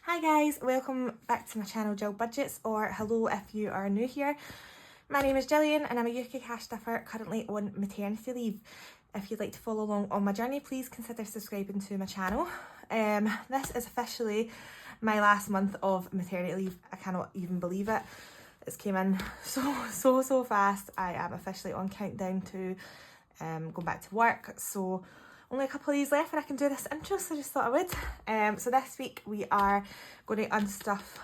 Hi guys, welcome back to my channel Jill Budgets, or hello if you are new here. My name is Gillian and I'm a UK cash stuffer currently on maternity leave. If you'd like to follow along on my journey, please consider subscribing to my channel. This is officially my last month of maternity leave. I cannot even believe it. It's came in so fast. I am officially on countdown to going back to work. So only a couple of days left and I can do this intro, so I just thought I would. So this week we are going to unstuff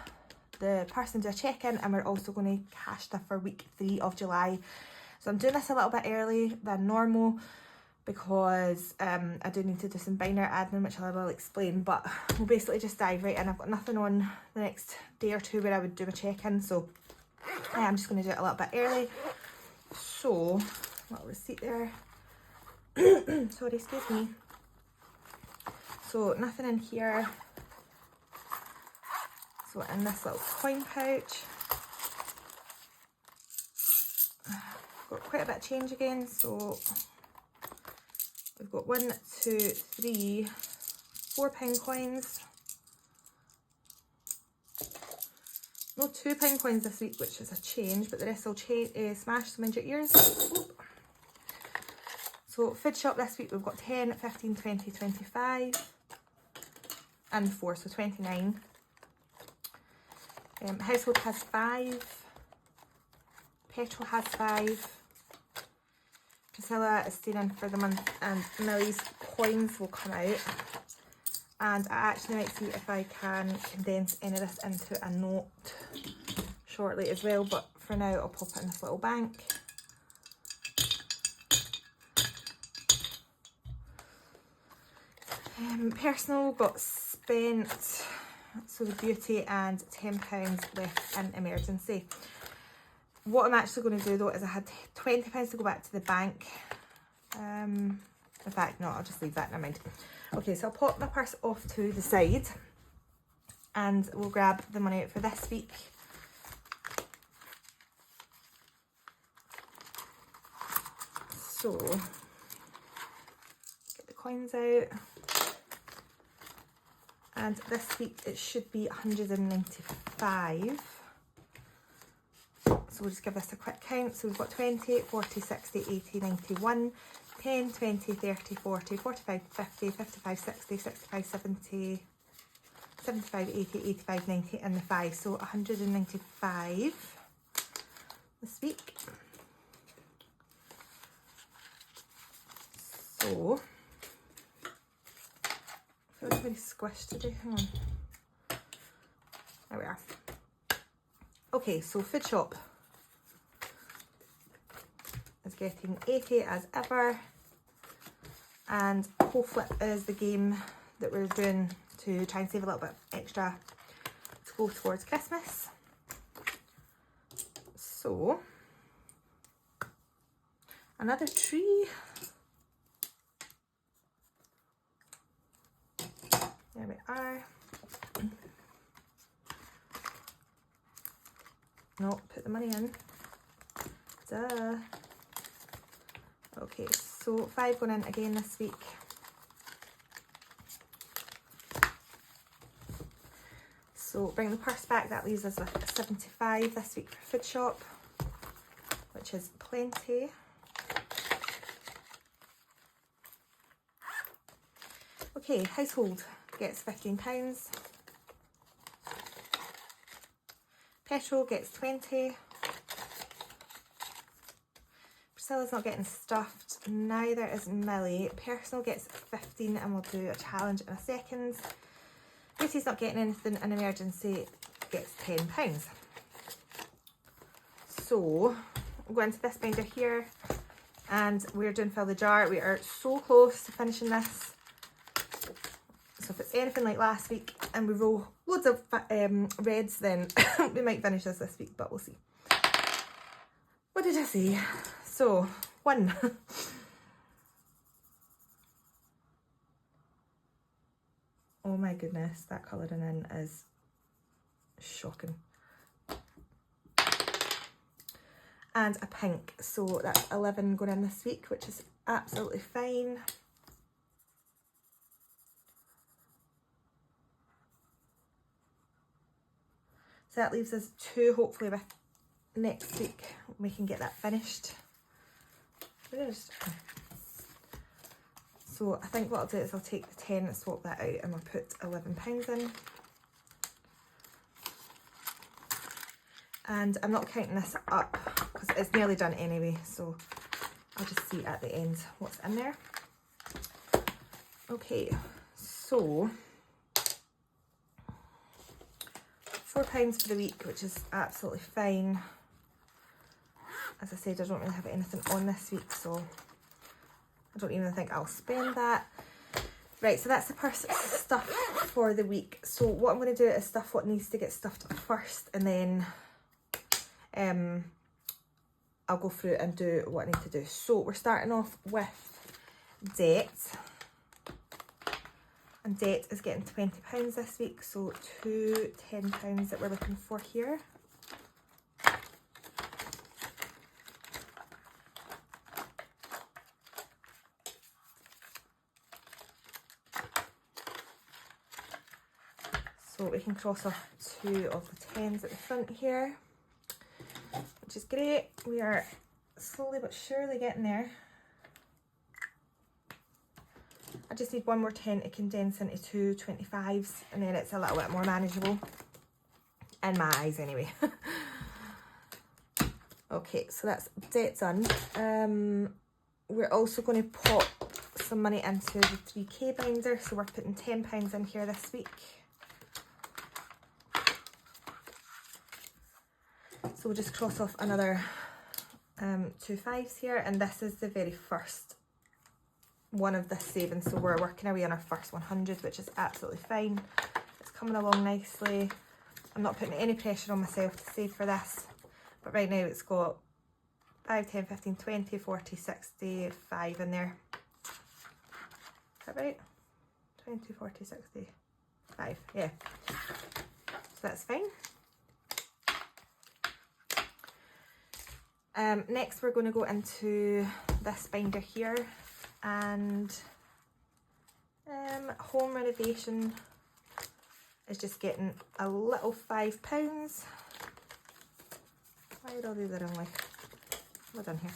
the purse and do a check-in, and we're also going to cash stuff for week 3 of July. So I'm doing this a little bit early than normal because I do need to do some binder admin, which I will explain, but we'll basically just dive right in. I've got nothing on the next day or two where I would do my check-in, so I'm just going to do it a little bit early. So, little receipt there. Sorry, excuse me. So nothing in here. So in this little coin pouch, got quite a bit of change again. So we've got 1, 2, 3, 4 pound coins. No £2 coins this week, which is a change, but the rest will smash, so mind your ears. Oop. So food shop this week we've got 10, 15, 20, 25 and 4, so 29. Household has 5. Petrol has 5. Priscilla is staying in for the month and Millie's coins will come out. And I actually might see if I can condense any of this into a note shortly as well, but for now I'll pop it in this little bank. Personal got spent, so the beauty, and £10 left in emergency. What I'm actually going to do though is I had £20 to go back to the bank. In fact, no, I'll just leave that, never mind. Okay, so I'll pop my purse off to the side and we'll grab the money out for this week. So, get the coins out. And this week it should be 195. So we'll just give this a quick count. So we've got 20, 40, 60, 80, 91, 10, 20, 30, 40, 45, 50, 55, 60, 65, 70, 75, 80, 85, 90 and the 5. So 195 this week. So I feel very squished today, hang on. There we are. Okay, so food shop is getting 80 as ever, and Whole Flip is the game that we're doing to try and save a little bit extra to go towards Christmas. So, another tree. There we are. No, put the money in. Duh. Okay, so 5 going in again this week. So bring the purse back, that leaves us with 75 this week for food shop, which is plenty. Okay, household gets £15. Petrol gets 20. Priscilla's not getting stuffed, neither is Millie. Personal gets 15 and we'll do a challenge in a second. Beauty's not getting anything, and emergency gets £10. So we'll go into this binder here and we're doing fill the jar. We are so close to finishing this. So if it's anything like last week and we roll loads of reds, then we might finish this week, but we'll see. What did I say? So, 1. Oh my goodness, that colouring in is shocking. and a pink. So that's 11 going in this week, which is absolutely fine. So that leaves us 2, hopefully with next week we can get that finished. So I think what I'll do is I'll take the 10, swap that out, and we'll put £11 in. And I'm not counting this up because it's nearly done anyway, so I'll just see at the end what's in there. Okay, so £4 for the week, which is absolutely fine. As I said, I don't really have anything on this week, so I don't even think I'll spend that. Right, so that's the purse stuff for the week. So what I'm going to do is stuff what needs to get stuffed first, and then I'll go through and do what I need to do. So we're starting off with debt. And debt is getting £20 this week, so 2 £10 that we're looking for here. So we can cross off 2 of the 10s at the front here, which is great. We are slowly but surely getting there. I just need one more 10 to condense into 2 25s, and then it's a little bit more manageable, in my eyes anyway. Okay, so that's debt done. We're also going to pop some money into the 3k binder, so we're putting £10 in here this week. So we'll just cross off another 2 5s here, and this is the very first one of this saving, so we're working our way on our first 100, which is absolutely fine. It's coming along nicely. I'm not putting any pressure on myself to save for this, but right now it's got 5, 10, 15, 20, 40, 60, 5 in there. Is that right? 20, 40, 60, 5, yeah. So that's fine. Next we're going to go into this binder here, and home renovation is just getting a little £5. Why are all these the wrong way? What's done here?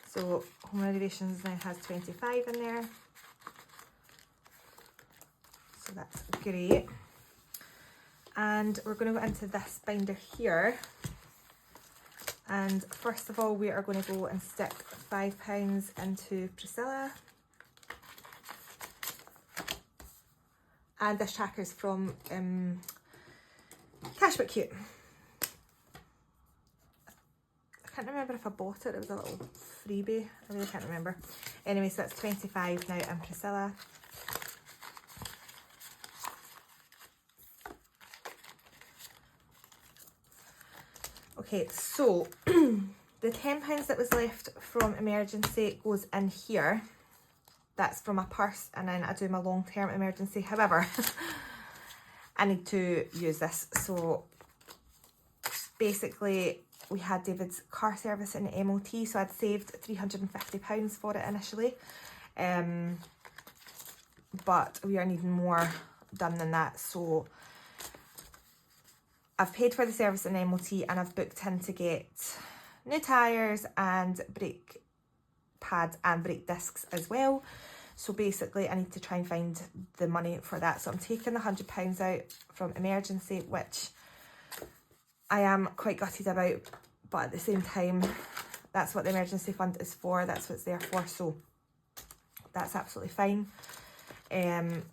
So home renovations now has 25 in there, so that's great. And we're going to go into this binder here, and first of all we are going to go and stick £5 into Priscilla, and this tracker is from Cashback Cute. I can't remember if I bought it, it was a little freebie, I really can't remember. Anyway, so that's 25 now in Priscilla. Okay, so the £10 that was left from emergency goes in here. That's from my purse, and then I do my long-term emergency. However, I need to use this. So basically, we had David's car service in the MOT, so I'd saved £350 for it initially. But we are needing more done than that, so I've paid for the service in MOT, and I've booked in to get new tyres and brake pads and brake discs as well. So basically I need to try and find the money for that. So I'm taking the £100 out from emergency, which I am quite gutted about, but at the same time, that's what the emergency fund is for, that's what it's there for, so that's absolutely fine. And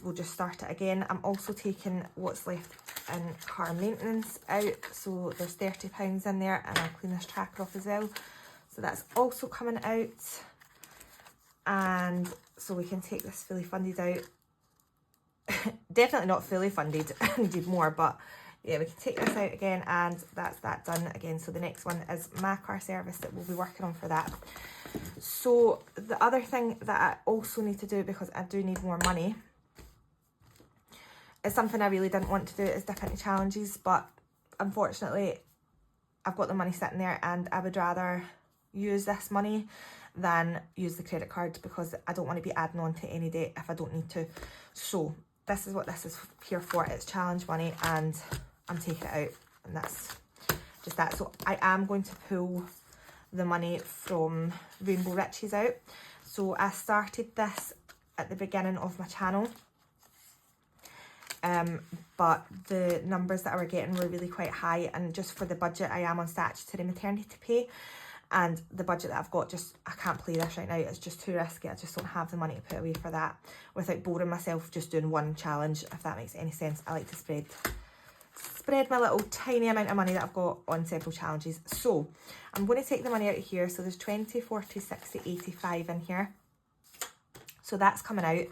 we'll just start it again. I'm also taking what's left in car maintenance out, so there's £30 in there, and I'll clean this tracker off as well, so that's also coming out. And so we can take this fully funded out. Definitely not fully funded, I needed more, but yeah, we can take this out again, and that's that done again. So the next one is my car service that we'll be working on for that. So the other thing that I also need to do, because I do need more money, It's something I really didn't want to do, is dip into challenges, but unfortunately I've got the money sitting there and I would rather use this money than use the credit card, because I don't want to be adding on to any debt if I don't need to. So this is what this is here for. It's challenge money and I'm taking it out, and that's just that. So I am going to pull the money from Rainbow Riches out. So I started this at the beginning of my channel, but the numbers that I were getting were really quite high, and just for the budget I am on statutory maternity pay, and the budget that I've got, just I can't play this right now. It's just too risky. I just don't have the money to put away for that without boring myself just doing one challenge, if that makes any sense. I like to spread my little tiny amount of money that I've got on several challenges. So I'm going to take the money out of here. So there's 20, 40, 60, 85 in here. So that's coming out.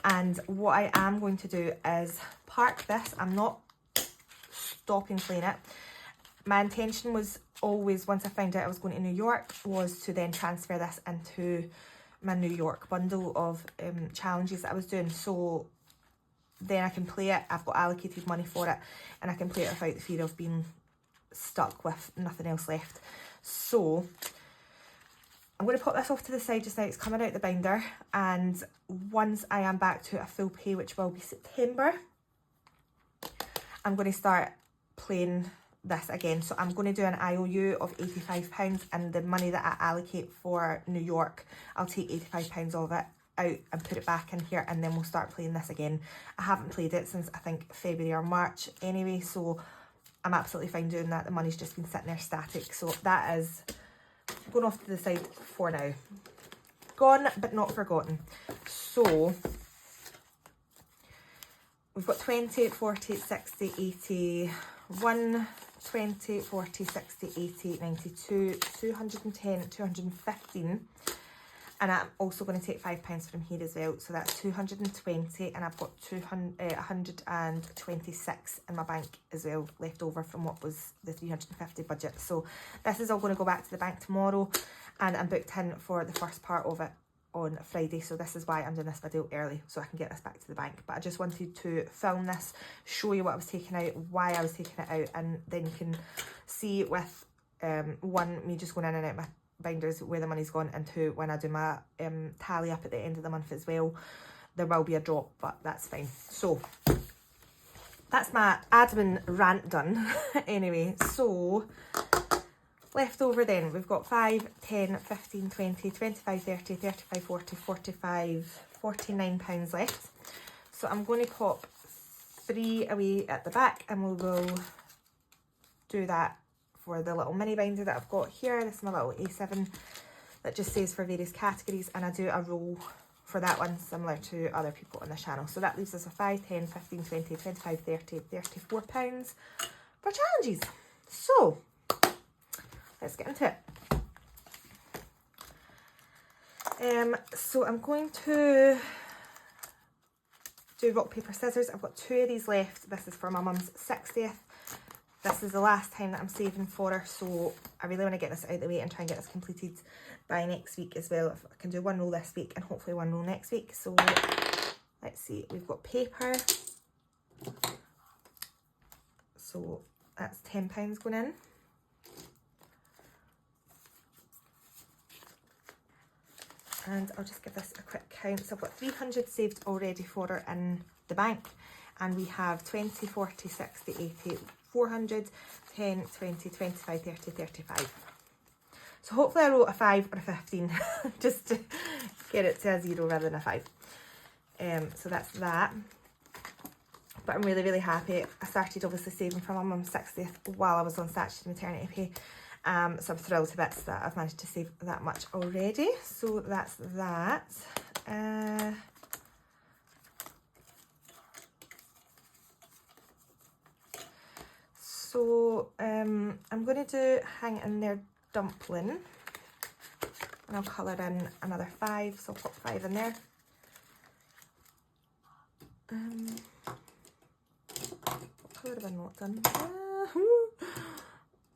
And what I am going to do is park this. I'm not stopping playing it. My intention was always, once I found out I was going to New York, was to then transfer this into my New York bundle of challenges that I was doing. So then I can play it. I've got allocated money for it, and I can play it without the fear of being stuck with nothing else left. So I'm going to put this off to the side just now. It's coming out the binder, and once I am back to a full pay, which will be September, I'm going to start playing this again. So I'm going to do an IOU of £85, and the money that I allocate for New York, I'll take £85 of it out and put it back in here, and then we'll start playing this again. I haven't played it since I think February or March anyway, so I'm absolutely fine doing that. The money's just been sitting there static, so that is going off to the side for now. Gone but not forgotten. So we've got 20, 40, 60, 80, 1, 20, 40, 60, 80, 92, 210, 215. And I'm also going to take £5 from here as well. So that's 220, and I've got 126 in my bank as well, left over from what was the 350 budget. So this is all going to go back to the bank tomorrow, and I'm booked in for the first part of it on Friday. So this is why I'm doing this video early, so I can get this back to the bank. But I just wanted to film this, show you what I was taking out, why I was taking it out, and then you can see with me just going in and out my binders where the money's gone, and two, when I do my tally up at the end of the month as well, there will be a drop, but that's fine. So that's my admin rant done. Anyway, so left over then, we've got 5, 10, 15, 20, 25, 30, 35, 40, 45, 49 pounds left. So I'm going to pop 3 away at the back, and we will do that for the little mini binder that I've got here. This is my little A7 that just says for various categories, and I do a roll for that one similar to other people on the channel. So that leaves us a 5, 10, 15, 20, 25, 30, 34 pounds for challenges. So let's get into it. So I'm going to do rock, paper, scissors. I've got 2 of these left. This is for my mum's 60th. This is the last time that I'm saving for her, so I really want to get this out of the way and try and get this completed by next week as well. If I can do 1 roll this week and hopefully 1 roll next week. So let's see, we've got paper. So that's £10 going in. And I'll just give this a quick count. So I've got 300 saved already for her in the bank. And we have 20, 40, 60, 80, 400, 10, 20, 25, 30, 35. So hopefully I wrote a 5 or a 15 just to get it to a 0 rather than a 5. So that's that. But I'm really, really happy. I started obviously saving for my mum's 60th while I was on statutory maternity pay. So I'm thrilled to bits that I've managed to save that much already. So that's that. So I'm going to do hang in there dumpling, and I'll colour in another 5, so I'll pop 5 in there. What colour have I not done?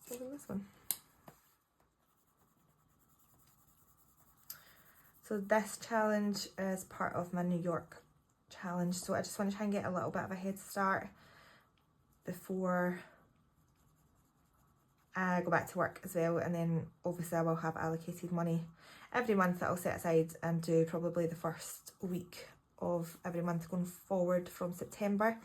This one. So this challenge is part of my New York challenge, so I just want to try and get a little bit of a head start before I go back to work as well. And then obviously I will have allocated money every month that I'll set aside and do probably the first week of every month going forward from September.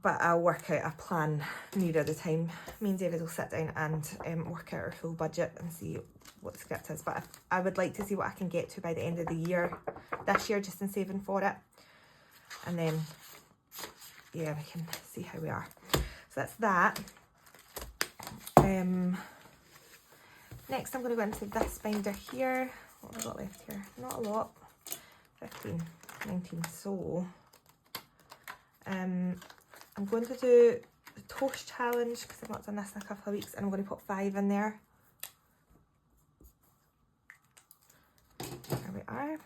But I'll work out a plan nearer the time. Me and David will sit down and work out our full budget and see what the script is. But I would like to see what I can get to by the end of the year, this year, just in saving for it. And then, yeah, we can see how we are. So that's that. Next I'm going to go into this binder here. What have I got left here? Not a lot. 15, 19. So, I'm going to do the toast challenge because I've not done this in a couple of weeks, and I'm going to put 5 in there. There we are.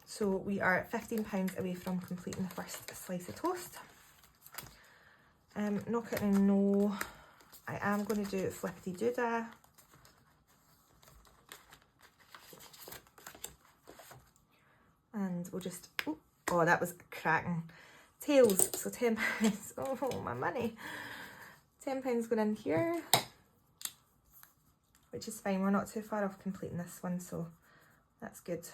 So we are £15 away from completing the first slice of toast. Knock it in no. I am going to do flippity doodah. And we'll just, oh, that was cracking. Tails, so £10. Oh, my money. £10 going in here, which is fine. We're not too far off completing this one, so that's good.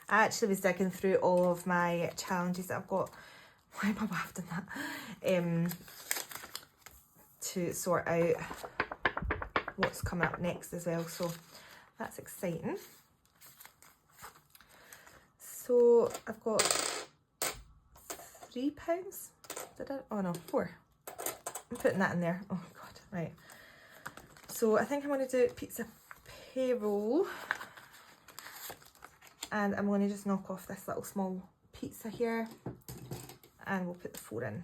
I actually was digging through all of my challenges that I've got. Why am I wafting that? To sort out what's coming up next as well, so that's exciting. So I've got £3. Did I? Oh no, 4. I'm putting that in there. Oh god, right. So I think I'm going to do pizza payroll. And I'm going to just knock off this little small pizza here. And we'll put the 4 in.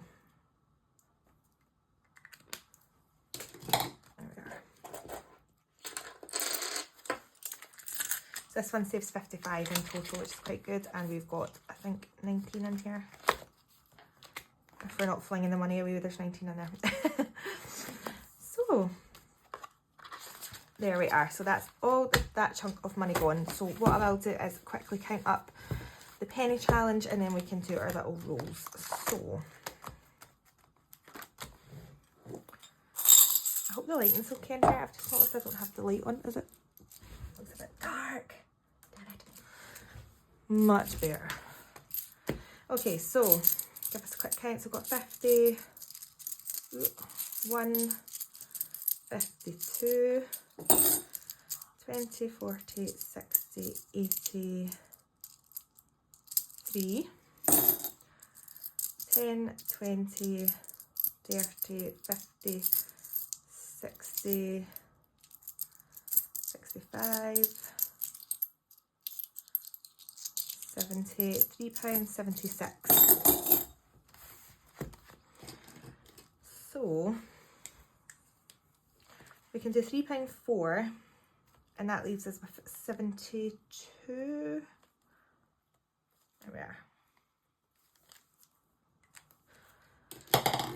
There we are. So this one saves 55 in total, which is quite good. And we've got, I think, 19 in here. If we're not flinging the money away, there's 19 in there. So, there we are. So that's all that chunk of money gone. So what I will do is quickly count up the penny challenge and then we can do our little rolls. So, I hope the lighting's okay in here. I've just noticed I don't have the light on, is it? Looks a bit dark. Damn it. Much better. Okay, so give us a quick count. So we've got 50, 1, 52, 20, 40, 60, 80, 3, 10, 20, 30, 50, 60, 65, 70, £3.76. So we can do £3.4 and that leaves us with 72. There we are.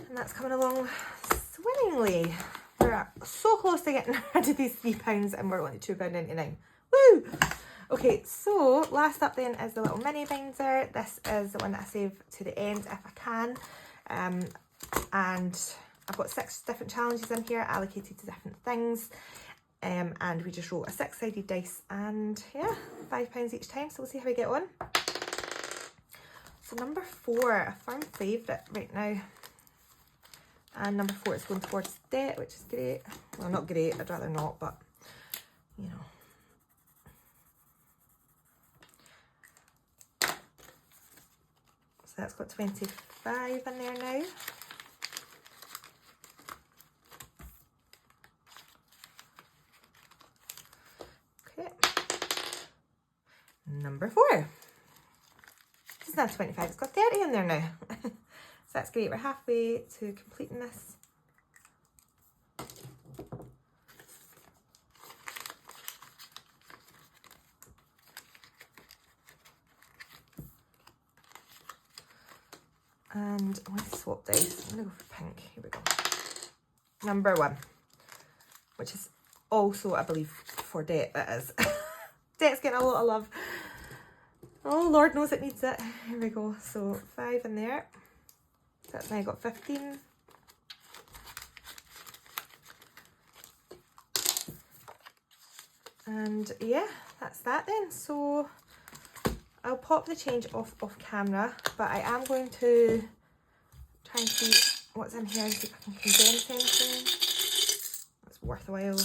And that's coming along swimmingly. We're so close to getting rid of these £3 and we're only £2.99. Woo! Okay, so last up then is the little mini binder. This is the one that I save to the end if I can. And I've got 6 different challenges in here allocated to different things. And we just roll a 6-sided dice and yeah, £5 each time. So we'll see how we get on. So number 4, a firm favourite right now. And number 4 is going towards debt, which is great. Well, not great, I'd rather not, but you know. So that's got 25 in there now. Okay. Number 4. It's not 25, it's got 30 in there now. So that's great, we're halfway to completing this. And I'm going to swap dice. I'm going to go for pink. Here we go. Number 1, which is also, I believe, for Det. That is. Det's getting a lot of love. Oh, Lord knows it needs it. Here we go. So 5 in there. So that's now got 15. And yeah, that's that then. So I'll pop the change off camera, but I am going to try and see what's in here and see if I can condense anything. That's worth a while.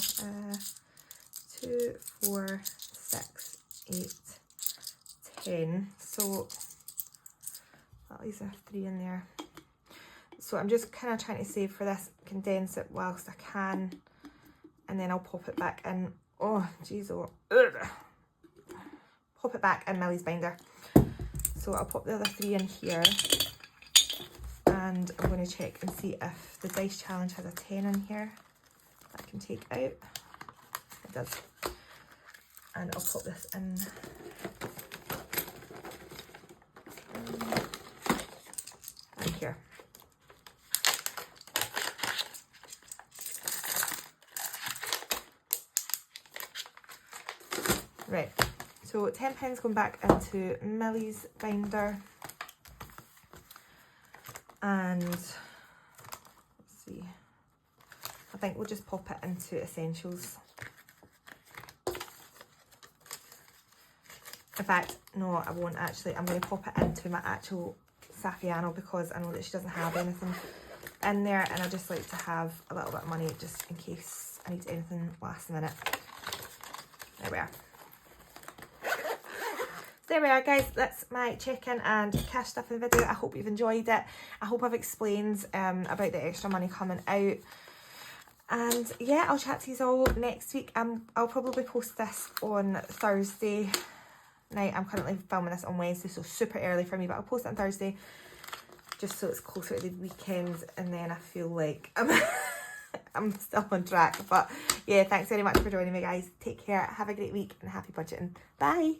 2, 4, 6, 8, 10. So at least I have 3 in there. So I'm just kind of trying to save for this, condense it whilst I can, and then I'll pop it back in. Oh, jeez, oh. Ugh. Pop it back in Millie's binder. So I'll pop the other 3 in here, and I'm going to check and see if the dice challenge has a 10 in here that I can take out. It does. And I'll pop this in here. Right, so £10 going back into Millie's binder, and let's see, I think we'll just pop it into essentials. In fact, no, I won't actually. I'm going to pop it into my actual Saffiano because I know that she doesn't have anything in there, and I just like to have a little bit of money just in case I need anything last minute. There we are. There we are, guys. That's my check-in and cash stuffing video. I hope you've enjoyed it. I hope I've explained about the extra money coming out. And yeah, I'll chat to you all next week. I'll probably post this on Thursday night. I'm currently filming this on Wednesday, so super early for me, but I'll post it on Thursday just so it's closer to the weekend, and then I feel like I'm still on track. But yeah, thanks very much for joining me, guys. Take care, have a great week, and happy budgeting. Bye.